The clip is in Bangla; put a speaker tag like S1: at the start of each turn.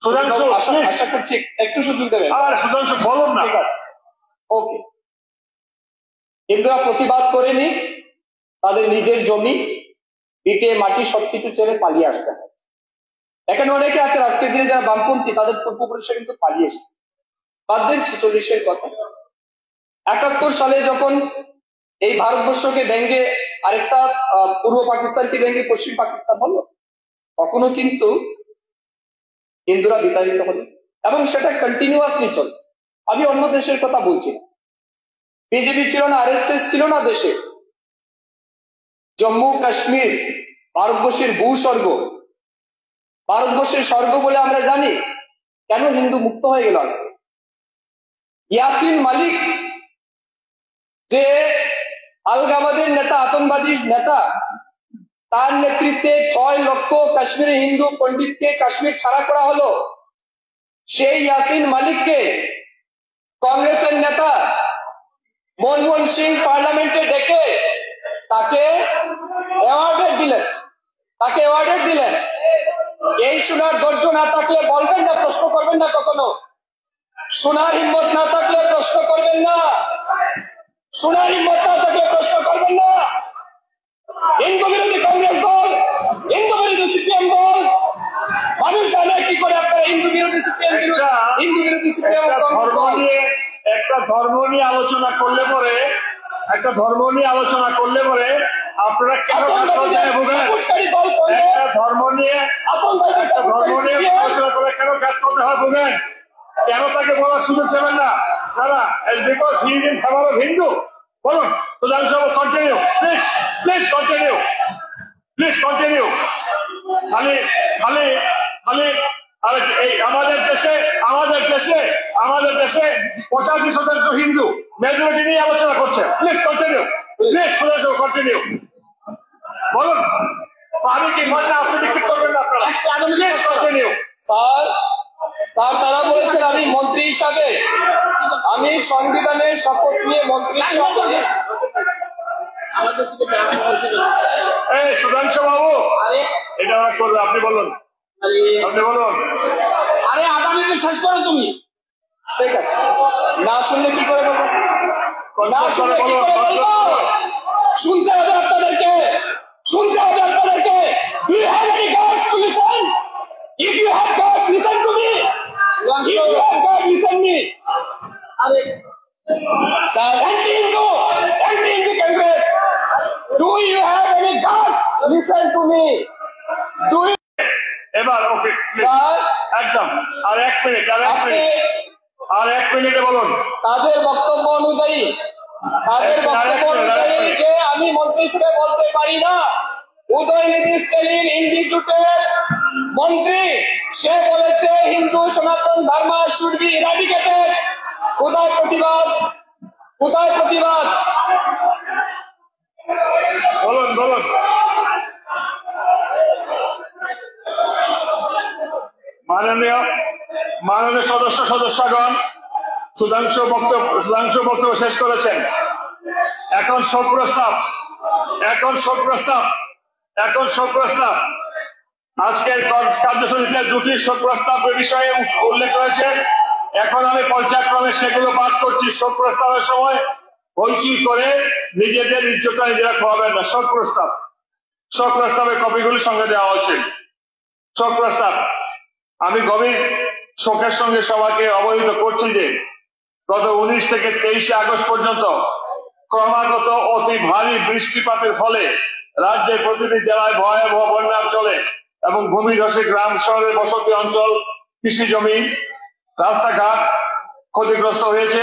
S1: সুধাংশু
S2: আশা করছি একটু সুযোগ দেবেন।
S1: সুধাংশু বলুন না।
S2: ঠিক আছে, ওকে। হিন্দুরা প্রতিবাদ করেনি, তাদের নিজের জমি ইটে মাটি সবকিছু ছেড়ে পালিয়ে আসতে হয়। এখানে অনেকে আছে আজকের দিনে যারা বামপন্থী, তাদের পূর্বপুরুষরা কিন্তু পালিয়ে এসছে। বাদ দেন 46-এর কথা। 71 সালে যখন এই ভারতবর্ষকে ভেঙে আরেকটা পূর্ব পাকিস্তানকে ভেঙে পশ্চিম পাকিস্তান হলো, তখনও কিন্তু হিন্দুরা বিতাড়িত হলো এবং সেটা কন্টিনিউয়াসলি চলছে। আমি অন্য দেশের কথা বলছি না, বিজেপি ছিল না, আরএসএস ছিল না দেশে। জম্মু কাশ্মীর ভারতবর্ষের ভূস্বর্গ, ভারতবর্ষের স্বর্গ বলে আমরা জানি। কেন হিন্দু মুক্ত হয়ে গেল আজকে? ইয়াসিন মালিক যে আলগাবাদের নেতা, আতঙ্কবাদী নেতা, তার নেতৃত্বে 6 লক্ষ কাশ্মীরি হিন্দু পণ্ডিতকে কাশ্মীর ছাড়া করা হলো। সেই ইয়াসিন মালিককে কংগ্রেসের নেতা মনমোহন সিং পার্লামেন্টে ডেকে তাকে অ্যাওয়ার্ড দিলেন। এই শোনার ধৈর্য না থাকলে বলবেন না, প্রশ্ন করবেন না, কখনো শোনার হিম্মত না থাকলে প্রশ্ন করবেন না, হিন্দু বিরোধী কংগ্রেস দল, হিন্দু বিরোধী সিপিএম দল, মানুষ জানে কি করে আপনারা হিন্দু বিরোধী সিপিএম
S1: একটা ধর্ম নিয়ে আলোচনা করলে পরে আপনারা কেন ধর্ম নিয়ে আলোচনা করে কেন কাজ করতে হয় বুঝেন? কেন তাকে বলার সুযোগ দেবেন না? দাদা, because he is in favour of Hindu. বলুন, সুধাংশু কন্টিনিউ, প্লিজ কন্টিনিউ। খালি এই আমাদের দেশে 85% হিন্দু মেজরিটি নিয়ে আলোচনা করছে। Please continue. বলুন, আমি কি বল না, আপনি ঠিক করবেন না আপনারা? কন্টিনিউ।
S2: স্যার তারা বলেছেন আমি মন্ত্রী হিসাবে, আমি সংবিধানের শপথ নিয়ে মন্ত্রী হিসাবে।
S1: সুধাংশু বাবু, এটা করবে, আপনি বলুন।
S2: আরে আগামী শেষ করো তুমি। ঠিক আছে, না শুনলে কি করে বলবো? শুনতে হবে আপনাদেরকে। Do you have any guts to listen? If you have guts, listen to me. If you have guts, listen me. Sir, anti-Hindu Congress. Do you have any guts? Listen to me. Do you?
S1: এবার ওকে
S2: স্যার,
S1: একদম আর এক মিনিটে বলুন।
S2: তাদের বক্তব্য অনুযায়ী যে আমি মন্ত্রী হিসেবে বলতে পারি না, উদয়নিধি স্ট্যালিন ইনস্টিটিউটের মন্ত্রী, সে বলেছে হিন্দু সনাতন ধর্ম শুড বি ইরাডিকেটেড। কোথায় প্রতিবাদ?
S1: বলুন। মাননীয় সদস্যগণ, সুধাংশু বক্তব্য শেষ করেছেন। এখন শোক প্রস্তাব। আজকের কার্যসূচিতে 2টি শোক প্রস্তাবের বিষয়ে উল্লেখ রয়েছে। এখন আমি পর্যায়ক্রমে সেগুলো পাঠ করছি। শোক প্রস্তাবের সময় হইচই করে নিজেদের ইজ্জতটা নিজেরা খোয়াবেন না। শোক প্রস্তাবের কপিগুলি সঙ্গে দেওয়া হচ্ছে। শোক প্রস্তাব। আমি গভীর শোকের সঙ্গে সবাইকে অবহিত করছি যে গত 19 থেকে 23 আগস্ট পর্যন্ত ক্রমাগত অতি ভারী বৃষ্টিপাতের ফলে রাজ্যের প্রতিটি জেলায় ভয়াবহ বন্যা চলে এবং ভূমিধসে গ্রাম শহরের বসতি অঞ্চল, কৃষি জমি, রাস্তাঘাট ক্ষতিগ্রস্ত হয়েছে।